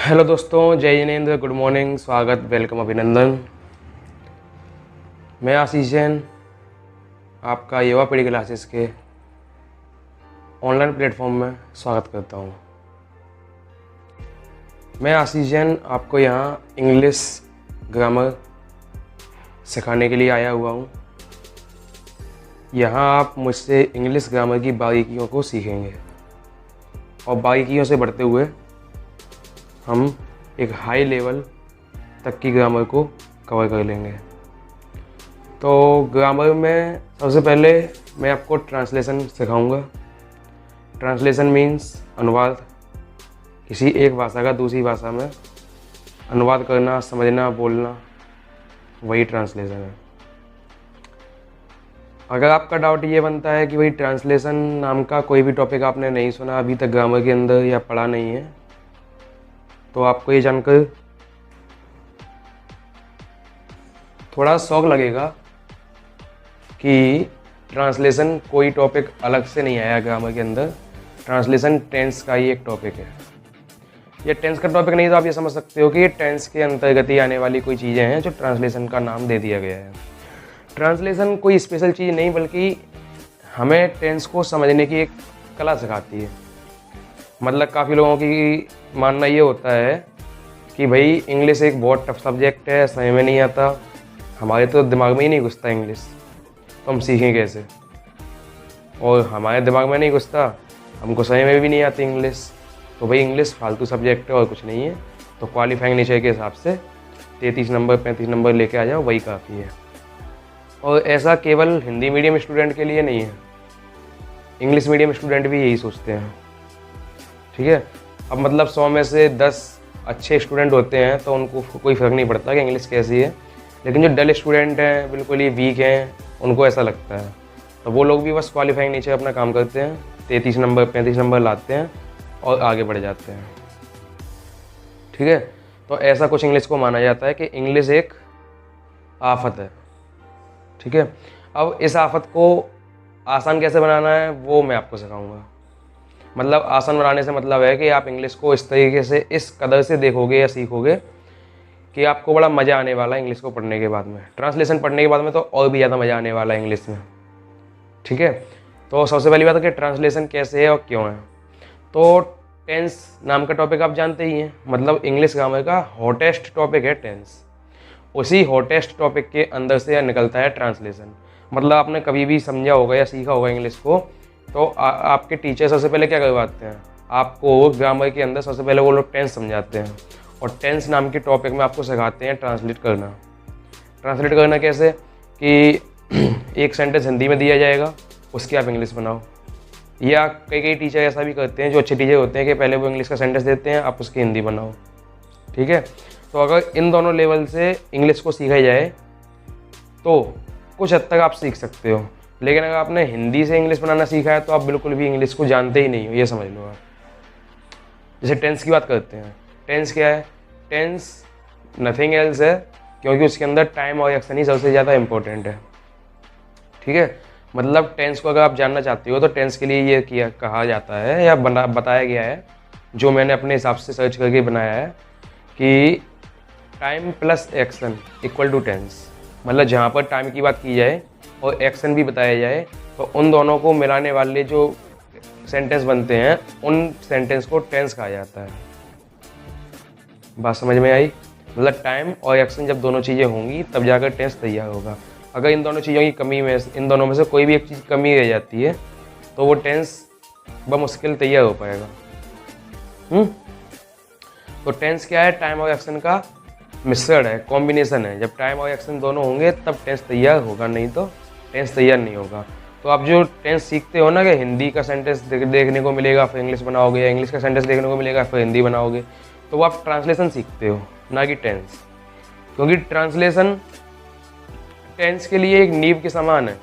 Hello दोस्तों, जय Jinendra, good morning, स्वागत, वेलकम, अभिनंदन। मैं आशीष जैन आपका युवा पीढ़ी क्लासेस के ऑनलाइन प्लेटफॉर्म में स्वागत करता हूँ। मैं आशीष जैन आपको यहाँ इंग्लिश ग्रामर सिखाने के लिए आया हुआ हूँ। यहाँ आप मुझसे इंग्लिश ग्रामर की बारीकियों को सीखेंगे और बारीकियों से बढ़ते हुए हम एक हाई लेवल तक की ग्रामर को कवर कर लेंगे। तो ग्रामर में सबसे पहले मैं आपको ट्रांसलेशन सिखाऊंगा। ट्रांसलेशन मीन्स अनुवाद, किसी एक भाषा का दूसरी भाषा में अनुवाद करना, समझना, बोलना, वही ट्रांसलेशन है। अगर आपका डाउट ये बनता है कि भाई ट्रांसलेशन नाम का कोई भी टॉपिक आपने नहीं सुना अभी तक ग्रामर के अंदर या पढ़ा नहीं है, तो आपको ये जानकर थोड़ा शौक लगेगा कि ट्रांसलेशन कोई टॉपिक अलग से नहीं आया ग्रामर के अंदर। ट्रांसलेशन टेंस का ही एक टॉपिक है। ये टेंस का टॉपिक नहीं तो आप ये समझ सकते हो कि ये टेंस के अंतर्गत ही आने वाली कोई चीज़ें हैं जो ट्रांसलेशन का नाम दे दिया गया है। ट्रांसलेशन कोई स्पेशल चीज़ नहीं, बल्कि हमें टेंस को समझने की एक कला सिखाती है। मतलब काफ़ी लोगों की मानना ये होता है कि भाई इंग्लिश एक बहुत टफ सब्जेक्ट है, समझ में नहीं आता, हमारे तो दिमाग में ही नहीं घुसता इंग्लिश, तो हम सीखें कैसे। और हमारे दिमाग में नहीं घुसता, हमको समझ में भी नहीं आती इंग्लिश, तो भाई इंग्लिश फालतू सब्जेक्ट है और कुछ नहीं है। तो क्वालिफाइंग नेचर के हिसाब से 33 नंबर 35 नंबर लेके आ जाओ, वही काफ़ी है। और ऐसा केवल हिंदी मीडियम स्टूडेंट के लिए नहीं है, इंग्लिश मीडियम स्टूडेंट भी यही सोचते हैं। ठीक है, अब मतलब 100 में से 10 अच्छे स्टूडेंट होते हैं तो उनको कोई फ़र्क नहीं पड़ता कि इंग्लिश कैसी है, लेकिन जो डल स्टूडेंट हैं, बिल्कुल ही वीक हैं, उनको ऐसा लगता है। तो वो लोग भी बस क्वालिफाइंग नीचे अपना काम करते हैं, 33 नंबर 35 नंबर लाते हैं और आगे बढ़ जाते हैं। ठीक है, तो ऐसा कुछ इंग्लिश को माना जाता है कि इंग्लिश एक आफत है। ठीक है, अब इस आफत को आसान कैसे बनाना है वो मैं आपको सिखाऊंगा। मतलब आसान बनाने से मतलब है कि आप इंग्लिश को इस तरीके से, इस कदर से देखोगे या सीखोगे कि आपको बड़ा मज़ा आने वाला है इंग्लिश को पढ़ने के बाद में। ट्रांसलेशन पढ़ने के बाद में तो और भी ज़्यादा मज़ा आने वाला है इंग्लिश में। ठीक है, तो सबसे पहली बात है कि ट्रांसलेशन कैसे है और क्यों है। तो टेंस नाम का टॉपिक आप जानते ही हैं, मतलब इंग्लिश ग्रामर का हॉटेस्ट टॉपिक है टेंस। उसी हॉटेस्ट टॉपिक के अंदर से निकलता है ट्रांसलेशन। मतलब आपने कभी भी समझा होगा या सीखा होगा इंग्लिश को, तो आपके टीचर सबसे पहले क्या करवाते हैं, आपको ग्रामर के अंदर सबसे पहले वो लोग टेंस समझाते हैं और टेंस नाम के टॉपिक में आपको सिखाते हैं ट्रांसलेट करना। ट्रांसलेट करना कैसे कि एक सेंटेंस हिंदी में दिया जाएगा, उसकी आप इंग्लिश बनाओ। या कई टीचर ऐसा भी करते हैं, जो अच्छे टीचर होते हैं, कि पहले वो इंग्लिश का सेंटेंस देते हैं, आप उसकी हिंदी बनाओ। ठीक है, तो अगर इन दोनों लेवल से इंग्लिश को सीखा जाए तो कुछ हद तक आप सीख सकते हो। लेकिन अगर आपने हिंदी से इंग्लिश बनाना सीखा है तो आप बिल्कुल भी इंग्लिश को जानते ही नहीं हो, ये समझ लो आप। जैसे टेंस की बात करते हैं, टेंस क्या है? टेंस नथिंग एल्स है, क्योंकि उसके अंदर टाइम और एक्शन ही सबसे ज़्यादा इंपॉर्टेंट है। ठीक है, मतलब टेंस को अगर आप जानना चाहते हो तो टेंस के लिए ये कहा जाता है या बताया गया है, जो मैंने अपने हिसाब से सर्च करके बनाया है, कि time plus action equal to tense. मतलब जहाँ पर टाइम की बात की जाए और एक्शन भी बताया जाए तो उन दोनों को मिलाने वाले जो सेंटेंस बनते हैं उन सेंटेंस को टेंस कहा जाता है। बात समझ में आई? मतलब टाइम और एक्शन जब दोनों चीज़ें होंगी तब जाकर टेंस तैयार होगा। अगर इन दोनों चीज़ों की कमी में, इन दोनों में से कोई भी एक चीज़ कमी रह जाती है तो वो टेंस बमुश्किल तैयार हो पाएगा। तो टेंस क्या है? टाइम और एक्शन का मिश्रण है, कॉम्बिनेशन है। जब टाइम और एक्शन दोनों होंगे तब टेंस तैयार होगा, नहीं तो टेंस तैयार नहीं होगा। तो आप जो टेंस सीखते हो ना, कि हिंदी का सेंटेंस देखने को मिलेगा फिर इंग्लिश बनाओगे, या इंग्लिश का सेंटेंस देखने को मिलेगा फिर हिंदी बनाओगे, तो वो आप ट्रांसलेशन सीखते हो, ना कि टेंस। क्योंकि ट्रांसलेशन टेंस के लिए एक नींव के समान है।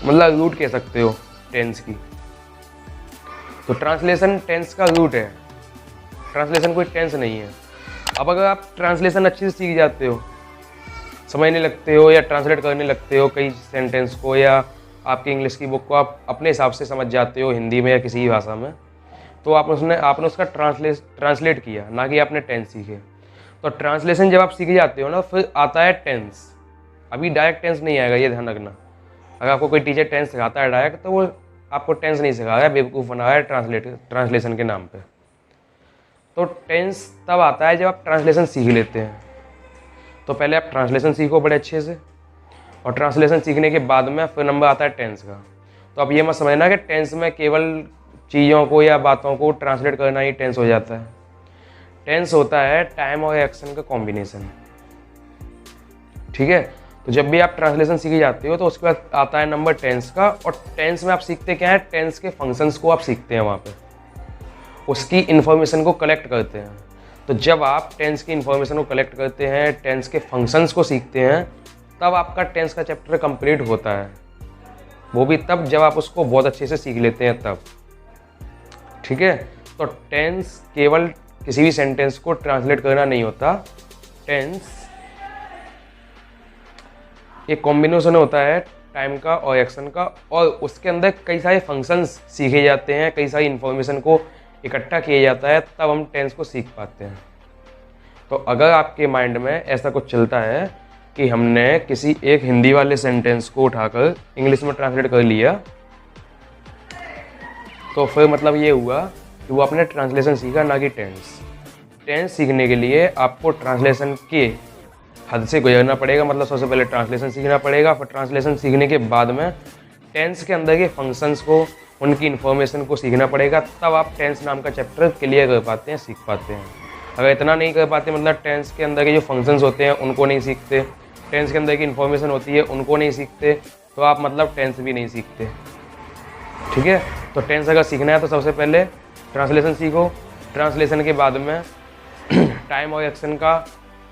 मतलब रूट कह सकते हो टेंस की। तो ट्रांसलेशन टेंस का रूट है, ट्रांसलेशन कोई टेंस नहीं है। अब अगर आप ट्रांसलेशन अच्छे से सीख जाते हो, समझने लगते हो या ट्रांसलेट करने लगते हो कई सेंटेंस को, या आपकी इंग्लिश की बुक को आप अपने हिसाब से समझ जाते हो हिंदी में या किसी भी भाषा में, तो आपने उसका ट्रांसलेट किया, ना कि आपने टेंस सीखे। तो ट्रांसलेशन जब आप सीख जाते हो ना, फिर आता है टेंस। अभी डायरेक्ट टेंस नहीं आएगा, ये ध्यान रखना। अगर आपको कोई टीचर टेंस सिखाता है डायरेक्ट, तो वो आपको टेंस नहीं सिखा रहा है, बेवकूफ़ बना रहा है ट्रांसलेशन के नाम पे। तो टेंस तब आता है जब आप ट्रांसलेशन सीख लेते हैं। तो पहले आप ट्रांसलेशन सीखो बड़े अच्छे से, और ट्रांसलेशन सीखने के बाद में फिर नंबर आता है टेंस का। तो आप ये मत समझना कि टेंस में केवल चीज़ों को या बातों को ट्रांसलेट करना ही टेंस हो जाता है। टेंस होता है टाइम और एक्शन का कॉम्बिनेशन, ठीक है। तो जब भी आप ट्रांसलेशन सीख जाते हो तो उसके बाद आता है नंबर टेंस का, और टेंस में आप सीखते क्या है, टेंस के फंक्शंस को आप सीखते हैं, वहाँ पे उसकी इन्फॉर्मेशन को कलेक्ट करते हैं। तो जब आप टेंस की इन्फॉर्मेशन को कलेक्ट करते हैं, टेंस के फंक्शंस को सीखते हैं, तब आपका टेंस का चैप्टर कंप्लीट होता है। वो भी तब जब आप उसको बहुत अच्छे से सीख लेते हैं तब, ठीक है। तो टेंस केवल किसी भी सेंटेंस को ट्रांसलेट करना नहीं होता, टेंस एक कॉम्बिनेशन होता है टाइम का और एक्शन का, और उसके अंदर कई सारे फंक्शंस सीखे जाते हैं, कई सारी इन्फॉर्मेशन को इकट्ठा किया जाता है, तब हम टेंस को सीख पाते हैं। तो अगर आपके माइंड में ऐसा कुछ चलता है कि हमने किसी एक हिंदी वाले सेंटेंस को उठाकर इंग्लिश में ट्रांसलेट कर लिया, तो फिर मतलब ये हुआ कि वो आपने ट्रांसलेशन सीखा, ना कि टेंस। टेंस सीखने के लिए आपको ट्रांसलेशन के हद से गुजरना पड़ेगा। मतलब सबसे पहले ट्रांसलेशन सीखना पड़ेगा, फिर ट्रांसलेशन सीखने के बाद में टेंस के अंदर के फंक्शंस को, उनकी इन्फॉर्मेशन को सीखना पड़ेगा, तब आप टेंस नाम का चैप्टर क्लियर कर पाते हैं, सीख पाते हैं। अगर इतना नहीं कर पाते, मतलब टेंस के अंदर के जो फंक्शंस होते हैं उनको नहीं सीखते, टेंस के अंदर की इन्फॉर्मेशन होती है उनको नहीं सीखते, तो आप मतलब टेंस भी नहीं सीखते, ठीक है। तो टेंस अगर सीखना है तो सबसे पहले ट्रांसलेशन सीखो, ट्रांसलेशन के बाद में टाइम और एक्शन का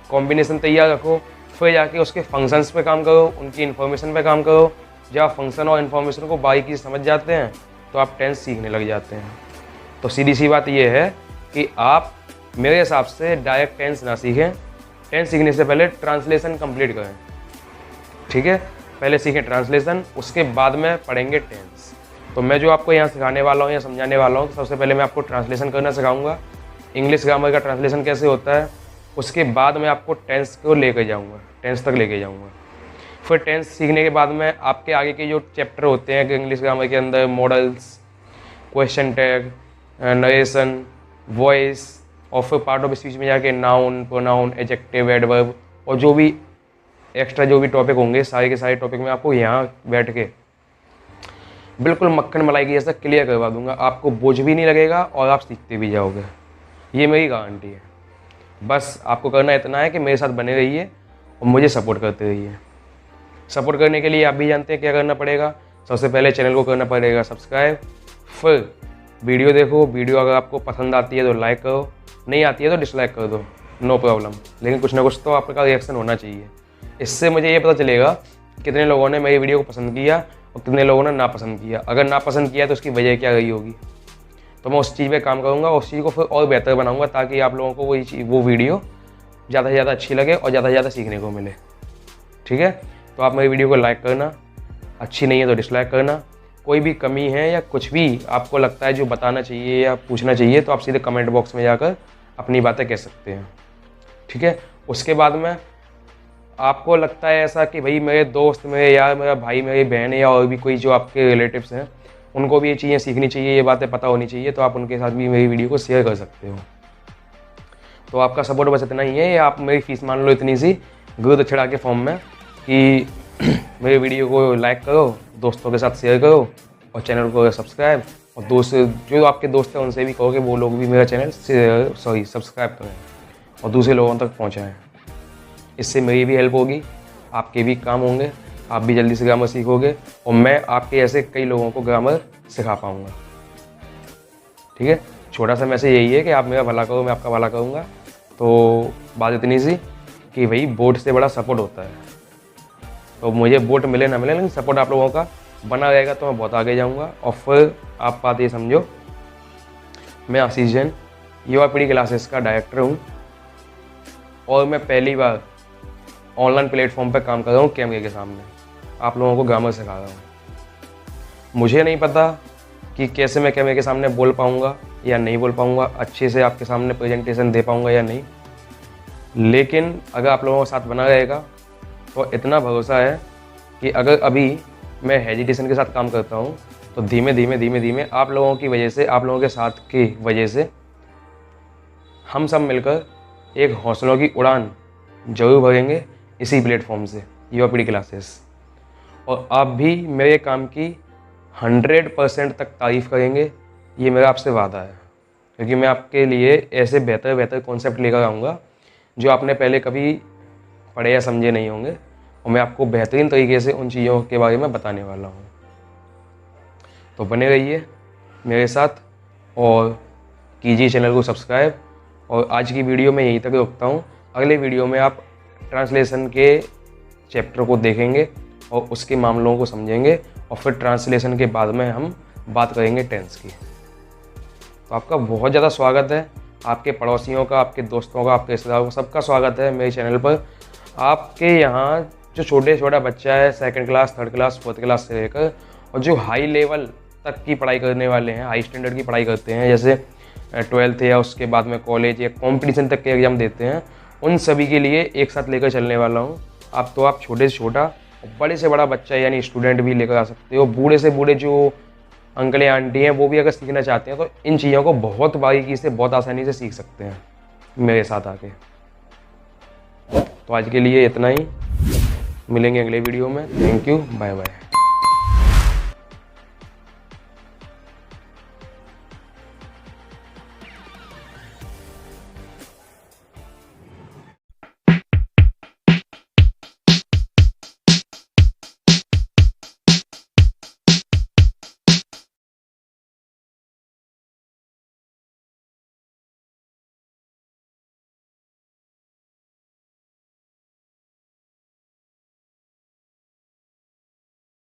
कॉम्बिनेशन तैयार रखो, फिर जाके उसके फंक्शंस पे काम करो, उनकी इन्फॉर्मेशन पे काम करो। जब आप फंक्शन और इन्फॉर्मेशन को बारीकी से समझ जाते हैं तो आप टेंस सीखने लग जाते हैं। तो सीधी सी बात यह है कि आप मेरे हिसाब से डायरेक्ट टेंस ना सीखें, टेंस सीखने से पहले ट्रांसलेशन कंप्लीट करें, ठीक है। पहले सीखें ट्रांसलेशन, उसके बाद में पढ़ेंगे टेंस। तो मैं जो आपको यहाँ सिखाने वाला हूँ या समझाने वाला हूँ, तो सबसे पहले मैं आपको ट्रांसलेशन करना सिखाऊंगा, इंग्लिश ग्रामर का ट्रांसलेशन कैसे होता है। उसके बाद मैं आपको टेंस को लेकर जाऊँगा, टेंस तक लेके जाऊँगा। फिर टेंस सीखने के बाद में आपके आगे के जो चैप्टर होते हैं कि इंग्लिश ग्रामर के अंदर models, question tag, narration, voice, और फिर पार्ट ऑफ स्पीच में जाके नाउन, प्रोनाउन, एडजेक्टिव, एडवर्ब, और जो भी एक्स्ट्रा जो भी टॉपिक होंगे, सारे के सारे टॉपिक मैं आपको यहाँ बैठ के बिल्कुल मक्खन मलाई की जैसा क्लियर करवा दूंगा। आपको बोझ भी नहीं लगेगा और आप सीखते भी जाओगे, ये मेरी गारंटी है। बस आपको करना इतना है कि मेरे साथ बने रहिए और मुझे सपोर्ट करते रहिए। सपोर्ट करने के लिए आप भी जानते हैं क्या करना पड़ेगा। सबसे पहले चैनल को करना पड़ेगा सब्सक्राइब, फिर वीडियो देखो, वीडियो अगर आपको पसंद आती है तो लाइक करो, नहीं आती है तो डिसलाइक कर दो, नो प्रॉब्लम, लेकिन कुछ ना कुछ तो आपका रिएक्शन होना चाहिए। इससे मुझे ये पता चलेगा कितने लोगों ने मेरी वीडियो को पसंद किया और कितने लोगों ने नापसंद किया। अगर नापसंद किया तो उसकी वजह क्या रही होगी, तो मैं उस चीज़ पे काम करूँगा, उस चीज़ को फिर और बेहतर बनाऊँगा, ताकि आप लोगों को वो वीडियो ज़्यादा से ज़्यादा अच्छी लगे और ज़्यादा से ज़्यादा सीखने को मिले, ठीक है। तो आप मेरी वीडियो को लाइक करना, अच्छी नहीं है तो डिसलाइक करना। कोई भी कमी है या कुछ भी आपको लगता है जो बताना चाहिए या पूछना चाहिए, तो आप सीधे कमेंट बॉक्स में जाकर अपनी बातें कह सकते हैं, ठीक है। उसके बाद में आपको लगता है ऐसा कि भाई मेरे दोस्त, मेरे यार, मेरा भाई, मेरी बहन या और भी कोई जो आपके रिलेटिव्स हैं, उनको भी ये चीज़ें सीखनी चाहिए, ये बातें पता होनी चाहिए, तो आप उनके साथ भी मेरी वीडियो को शेयर कर सकते हो। तो आपका सपोर्ट बस इतना ही है, या आप मेरी फीस मान लो इतनी सी गुरु दक्षिणा के फॉर्म में कि मेरी वीडियो को लाइक करो, दोस्तों के साथ शेयर करो और चैनल को सब्सक्राइब, और दोस्त जो आपके दोस्त हैं उनसे भी कहो कि वो लोग भी मेरा चैनल सब्सक्राइब करें और दूसरे लोगों तक पहुँचाएँ। इससे मेरी भी हेल्प होगी, आपके भी काम होंगे, आप भी जल्दी से ग्रामर सीखोगे और मैं आपके ऐसे कई लोगों को ग्रामर सिखा पाऊँगा, ठीक है। छोटा सा मैसेज यही है कि आप मेरा भला करो, मैं आपका भला करूँगा। तो बात इतनी सी कि भाई वोट से बड़ा सपोर्ट होता है, तो मुझे वोट मिले ना मिले, लेकिन सपोर्ट आप लोगों का बना रहेगा तो मैं बहुत आगे जाऊँगा। और फिर आप बात ये समझो, मैं आशीष जैन युवा पीढ़ी क्लासेस का डायरेक्टर हूँ और मैं पहली बार ऑनलाइन प्लेटफॉर्म पर काम कर रहा हूँ कैमरे के सामने, आप लोगों को ग्रामर सिखा रहा हूँ। मुझे नहीं पता कि कैसे मैं कैमरे के सामने बोल पाऊँगा या नहीं बोल पाऊँगा, अच्छे से आपके सामने प्रेजेंटेशन दे पाऊँगा या नहीं, लेकिन अगर आप लोगों के साथ बना रहेगा तो इतना भरोसा है कि अगर अभी मैं हेजिटेशन के साथ काम करता हूँ तो धीमे धीमे आप लोगों की वजह से, आप लोगों के साथ की वजह से हम सब मिलकर एक हौसलों की उड़ान जरूर भरेंगे इसी प्लेटफॉर्म से, युवा पीढ़ी क्लासेस। और आप भी मेरे काम की 100% तक तारीफ़ करेंगे, ये मेरा आपसे वादा है, क्योंकि मैं आपके लिए ऐसे बेहतर कॉन्सेप्ट लेकर आऊँगा जो आपने पहले कभी पढ़े या समझे नहीं होंगे, और मैं आपको बेहतरीन तरीके से उन चीज़ों के बारे में बताने वाला हूँ। तो बने रहिए मेरे साथ और कीजिए चैनल को सब्सक्राइब। और आज की वीडियो में यहीं तक रोकता हूँ। अगले वीडियो में आप ट्रांसलेशन के चैप्टर को देखेंगे और उसके मामलों को समझेंगे, और फिर ट्रांसलेशन के बाद में हम बात करेंगे टेंस की। तो आपका बहुत ज़्यादा स्वागत है, आपके पड़ोसियों का, आपके दोस्तों का, आपके रिश्तेदारों का, सबका स्वागत है मेरे चैनल पर। आपके यहाँ जो छोटा बच्चा है, 2nd class, 3rd class, 4th class से लेकर और जो हाई लेवल तक की पढ़ाई करने वाले हैं, हाई स्टैंडर्ड की पढ़ाई करते हैं, जैसे 12th या उसके बाद में कॉलेज या कॉम्पिटिशन तक के एग्ज़ाम देते हैं, उन सभी के लिए एक साथ लेकर चलने वाला हूँ। आप छोटे से छोटा और बड़े से बड़ा बच्चा यानी स्टूडेंट भी लेकर आ सकते हो। बूढ़े से बूढ़े जो अंकल या आंटी हैं वो भी अगर सीखना चाहते हैं तो इन चीज़ों को बहुत बारीकी से, बहुत आसानी से सीख सकते हैं मेरे साथ आके। तो आज के लिए इतना ही, मिलेंगे अगले वीडियो में। Thank you, bye bye.